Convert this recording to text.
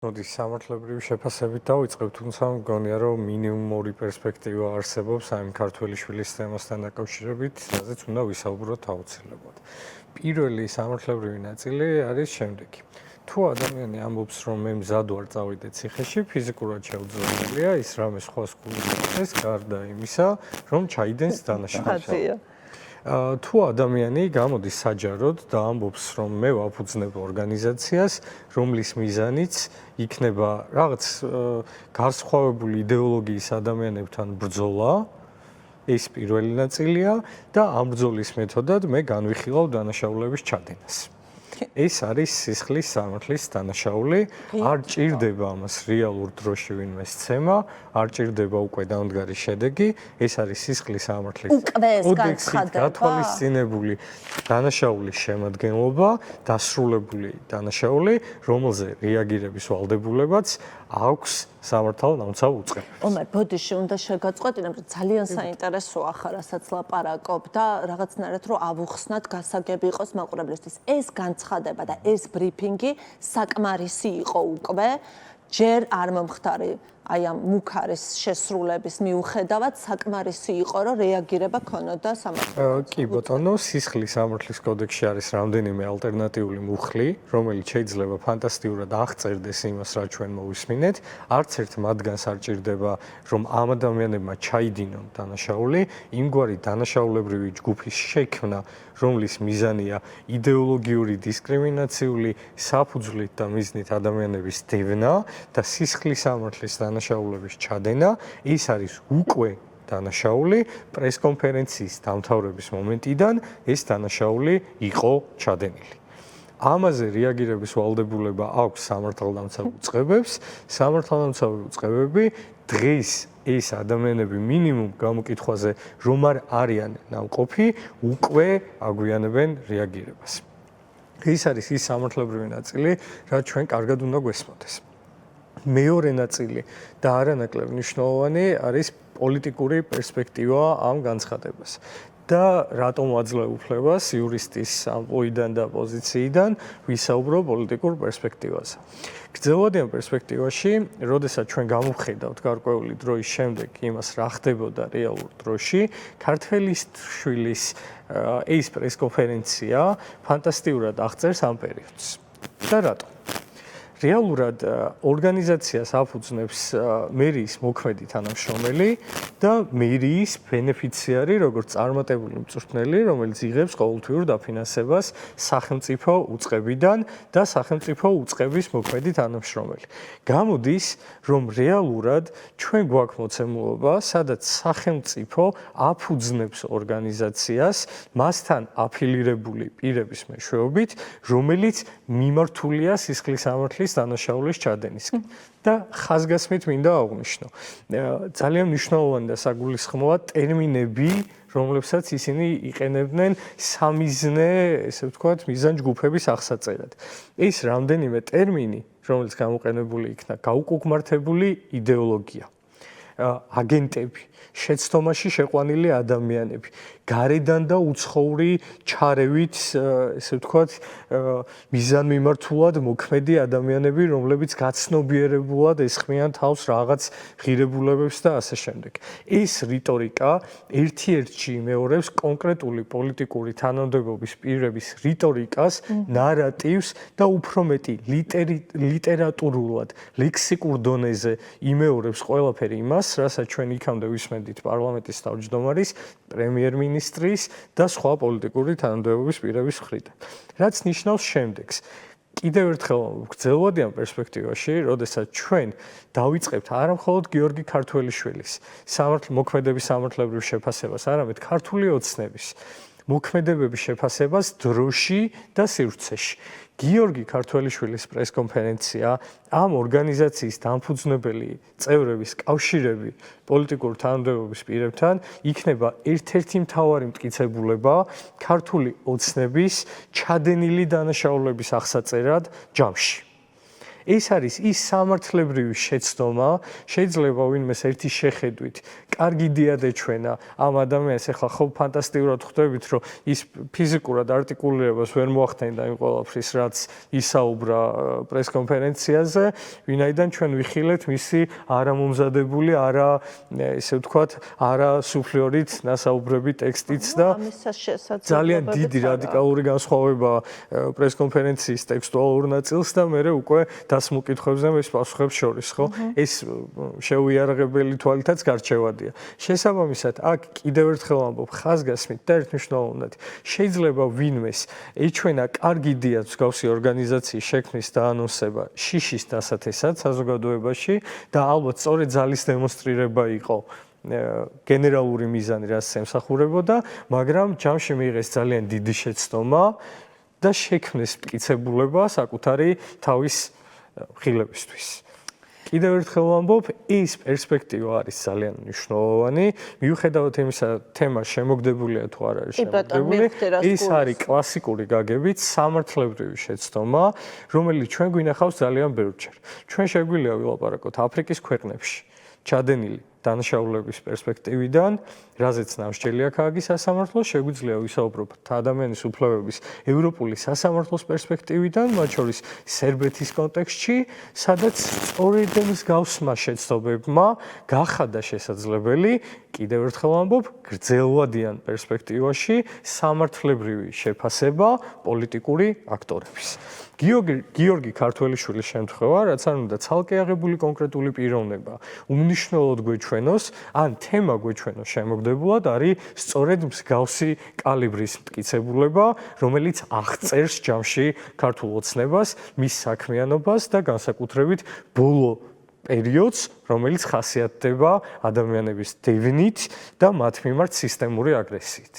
მოდი სამართლებრივი შეფასებით დავიწყებ, თუმცა მგონია, რომ მინიმუმ ორი პერსპექტივა არსებობს ამ ქართველი შვილის თემასთან დაკავშირებით, რაზეც უნდა ვისაუბროთ აუცილებლად. პირველი სამართლებრივი ნაწილი არის შემდეგი. თუ ადამიანი ამბობს, რომ მე მზად ვარ წავიდე ციხეში, ფიზიკურად შეუძლებელია ის რამე სხვა სკულს გარდა იმისა, რომ ჩაიდენს დანაშაულს. თუ ადამიანი გამოდის საჯაროდ და ამბობს, რომ მე ვაფუძნებ ორგანიზაციას, რომლის მიზანიც იქნება რაღაც განსხვავებული იდეოლოგიის ადამიანებთან ბრძოლა, ეს პირველი ნაწილია და ამ ბრძოლის მეთოდად მე განვიხილავ დანაშაულების ჩადენას. ეს არის სისხლის სამართლის დანაშაული, არ ჭირდება ამას რეალურ დროში ვინმე სცემა, არ ჭირდება უკვე დამდგარი შედეგი, ეს არის სისხლის სამართლის კოდექსით გათვალისწინებული დანაშაულის შემადგენლობა, დასრულებული დანაშაული, რომელზე რეაგირების ვალდებულებაც აქვს სამართალდამცავ უწყებებს. ომარ, ბოდიში უნდა შეგაწყვეტინებ, რომ ძალიან საინტერესოა ხარ, რასაც ლაპარაკობ და რაღაცნაირად რომ ავუხსნათ, გასაგები იყოს მაყურებლისთვის. ეს განცხადება და ეს ბრიფინგი საკმარისი იყო უკვე, ჯერ არ მომხდარი აი ამ მუქარის შესრულების მიუხედავად საკმარისი იყო, რომ რეაგირება ქონოდა სამართალს. კი ბატონო, სისხლის სამართლის კოდექსში არის რამდენიმე ალტერნატიული მუხლი, რომელიც შეიძლება ფანტასტიკურად აღწერდეს იმას, რაც ჩვენ მოვისმინეთ. არც ერთ მათგანს არ ჭირდება, რომ ამ ადამიანებმა ჩაიდინონ დანაშაული, იმგვარი დანაშაულებრივი ჯგუფის შექმნა, რომლის მიზანია იდეოლოგიური დისკრიმინაციული საფუძვლით და მიზნით ადამიანების დევნა და სისხლის სამართლის დანაშაულების ჩადენა, ის არის უკვე დანაშაული პრესკონფერენციის დამთავრების მომენტიდან ეს დანაშაული იყო ჩადენილი. ამაზე რეაგირების ვალდებულება აქვს სამართალდამცავ უწყებებს, სამართალდამცავი უწყებები დღეს ეს ადამიანები მინიმუმ გამოკითხვაზე რომ არ არიან ნამყოფი, უკვე აგვიანებენ რეაგირებას. ეს არის ის სამართლებრივი ნაწილი, რაც ჩვენ კარგად უნდა გვესმოდეს. მეორე ნაწილი და არანაკლებ მნიშვნელოვანი არის პოლიტიკური პერსპექტივა ამ განცხადებას. და რატომ აძლევ უფლებას იურისტის ამბოიდან და პოზიციიდან ვისაუბრო პოლიტიკურ პერსპექტივაზე. გრძელვადიან პერსპექტივაში, როდესაც ჩვენ გამოვხედავთ გარკვეული დროის შემდეგ იმას, რა ხდებოდა რეალურ დროში, ქართველის შვილის ეს პრესკონფერენცია ფანტასტიკურად აღწერს ამ პერიოდს. და რატომ? რეალურად ორგანიზაციას აფუძნებს მერიის მოქმედი თანამშრომელი და მერიის ბენეფიციარი, როგორც წარმატებული მწვრთნელი, რომელიც იღებს ყოველთვიურ დაფინანსებას სახელმწიფო უწყებიდან და სახელმწიფო უწყების მოქმედი თანამშრომელი. გამოდის, რომ რეალურად ჩვენ გვაქვს მოცემულობა, სადაც სახელმწიფო აფუძნებს ორგანიზაციას მასთან აფილირებული პირების მეშვეობით, რომელიც მიმართულია სისხლის სამართლის დანაშაულის ჩადენისკენ. და ხაზგასმით მინდა აღვნიშნო. ძალიან მნიშვნელოვანი და საგულისხმოა ტერმინები, რომლებსაც ისინი იყენებდნენ სამიზნე, ესე ვთქვათ, მიზანჯგუფების აღსაწერად. ეს რამდენიმე ტერმინი, რომელიც გამოყენებული იქნა, გაუკუგმართებული იდეოლოგია, აგენტები, შეცდომაში შეყვანილი ადამიანები, გარედან და უცხოური ჩარევით, ესე ვთქვათ, მიზანმიმართულად მოქმედი ადამიანები, რომლებიც გაცნობიერებულად ესხმიან თავს რაღაც ღირებულებებს და ასე შემდეგ. ეს რიტორიკა ერთ-ერთში იმეორებს კონკრეტული პოლიტიკური თანამდებობის პირების რიტორიკას, ნარატივს და უფრო მეტი ლიტერატურულად, ლექსიკურ დონეზე იმეორებს ყველაფერი იმას, რასაც ჩვენ იქამდე ვისმენდით პარლამენტის თავმჯდომარის, პრემიერ-მინისტრის და სხვა პოლიტიკური თანამდებობის პირების მხრიდან. რაც ნიშნავს შემდეგს. კიდევ ერთხელ გრძელვადიან პერსპექტივაში, როდესაც ჩვენ დავიწყებთ არა მხოლოდ გიორგი ქართველიშვილის მოქმედების სამართლებრივ შეფასებას, არამედ ქართული ოცნების მოქმედებების შეფასებას დროში და სივრცეში. გიორგი ქართველიშვილის პრესკონფერენცია ამ ორგანიზაციის დამფუძნებელი წევრების კავშირები პოლიტიკურ თანამდებობის პირებთან იქნება ერთ-ერთი მთავარი მტკიცებულება ქართული ოცნების ჩადენილი დანაშაულების აღსაწერად ჯამში. ეს არის ის სამართლებრივი შეცდომა, შეიძლება ვინმეს ერთი შეხედვით კარგი დიად ეჩვენა ამ ადამიანს, ეხლა ხო ფანტასტიკურად ხვდებით, რომ ის ფიზიკურად არტიკულირებას ვერ მოახდენდა იმ ყველაფრის, რაც ისაუბრა პრესკონფერენციაზე, ვინაიდან ჩვენ ვიხილეთ მისი არამომზადებული, ესე ვთქვათ, არასუფლიორით ნასაუბრები ტექსტიც და ძალიან დიდი რადიკალური განსხვავება პრესკონფერენციის ტექსტუალურ ნაწილს და მე უკვე დასმულ კითხვებზე მის პასუხებს შორის, ხო? ეს შეუიარაღებელი თვალითაც გარჩევადია. შესაბამისად, აქ კიდევ ერთხელ ამბობ, ხაზგასმით და ერთმნიშვნელოვნად, შეიძლება ვინმეს ეჩვენა კარგი დიად მსგავსი ორგანიზაციის შექმნის და ანონსება შიშის დასათესად საზოგადოებაში და ალბათ სწორედ ძალის დემონსტრირება იყო გენერალური მიზანი, რაც ემსახურებოდა, მაგრამ ჯამში მიიღეს ძალიან დიდი შეცდომა და შექმნეს მტკიცებულება საკუთარი თავის ხილებისთვის. კიდევ ერთხელ ვამბობ, ეს პერსპექტივა არის ძალიან მნიშვნელოვანი, მიუხედავად იმისა, თემა შემოგდებულია თუ არ არის შემოგდებული, ეს არის კლასიკური გაგებით სამართლებრივი შეცდომა, რომელიც ჩვენ გვინახავს ძალიან ბევრჯერ. ჩვენ შეგვიძლია ვილაპარაკოთ აფრიკის ქვეყნებში ჩადენილი დანაშაულების პერსპექტივიდან, რაზეც ნამსჯელი აქვს ააგის სასამართლოს, შეგვიძლია ვისაუბროთ ადამიანის უფლებების ევროპული სასამართლოს პერსპექტივიდან, მათ შორის სერბეთის კონტექსტში, სადაც სწორედ მსგავსმა შეცდომებმა გახადა შესაძლებელი, კიდევ ერთხელ ვამბობ, გრძელვადიან პერსპექტივაში სამართლებრივი შეფასება პოლიტიკური აქტორების. გიორგი ქართველიშვილის შემთხვევა, რაც არ უნდა ცალკე აღებული კონკრეტული პიროვნება, უმნიშვნელოდ გვეჩვენოს, ან თემა გვეჩვენოს შემოგდებულად, არის სწორედ მსგავსი კალიბრის მტკიცებულება, რომელიც აღწერს ჯამში ქართულ ოცნებას, მის საქმიანობას და განსაკუთრებით ბოლო პერიოდს, რომელიც ხასიათდება ადამიანების დევნით და მათ მიმართ სისტემური აგრესიით.